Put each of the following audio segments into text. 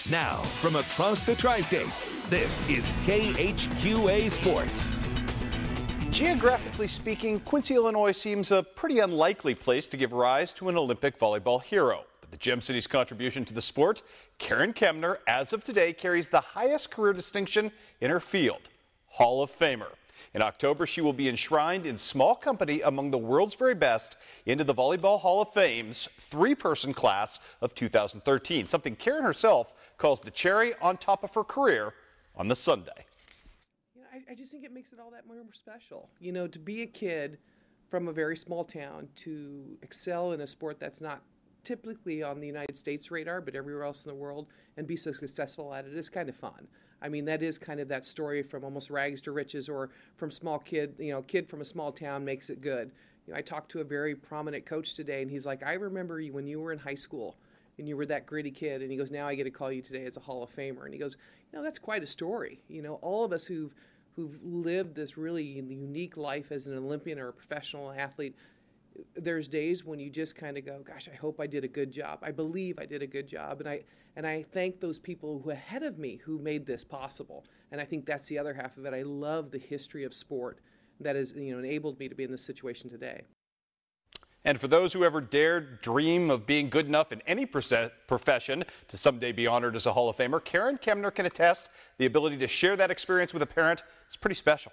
Now, from across the tri-states, this is KHQA Sports. Geographically speaking, Quincy, Illinois seems a pretty unlikely place to give rise to an Olympic volleyball hero. But the Gem City's contribution to the sport, Caren Kemner, as of today, carries the highest career distinction in her field, Hall of Famer. In October, she will be enshrined in small company among the world's very best into the Volleyball Hall of Fame's three-person class of 2013, something Caren herself calls the cherry on top of her career on the Sunday. I just think it makes it all that more special. You know, to be a kid from a very small town, to excel in a sport that's not typically on the United States radar, but everywhere else in the world, and be so successful at it is kind of fun. I mean, that is kind of that story from almost rags to riches, or from small kid, kid from a small town makes it good. You know, I talked to a very prominent coach today, and he's like, I remember you when you were in high school, and you were that gritty kid, and he goes, now I get to call you today as a Hall of Famer. And he goes, that's quite a story. You know, all of us who've lived this really unique life as an Olympian or a professional athlete, there's days when you just kind of go, gosh, I hope I did a good job. I believe I did a good job. And I thank those people who ahead of me who made this possible. And I think that's the other half of it. I love the history of sport that has enabled me to be in this situation today. And for those who ever dared dream of being good enough in any profession to someday be honored as a Hall of Famer, Caren Kemner can attest the ability to share that experience with a parent is pretty special.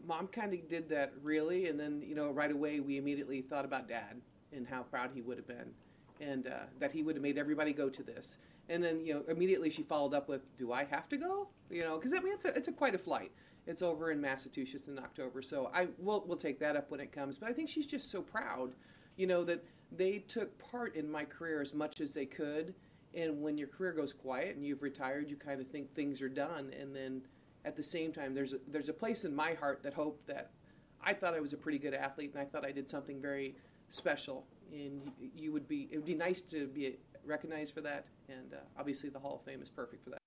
Mom kind of did that really, and then right away we immediately thought about Dad and how proud he would have been, and that he would have made everybody go to this. And then immediately she followed up with, "Do I have to go?" Because I mean it's quite a flight. It's over in Massachusetts in October, so we'll take that up when it comes. But I think she's just so proud, that they took part in my career as much as they could. And when your career goes quiet and you've retired, you kind of think things are done, and then at the same time, there's a place in my heart that hoped that I thought I was a pretty good athlete, and I thought I did something very special. And it would be nice to be recognized for that, and obviously the Hall of Fame is perfect for that.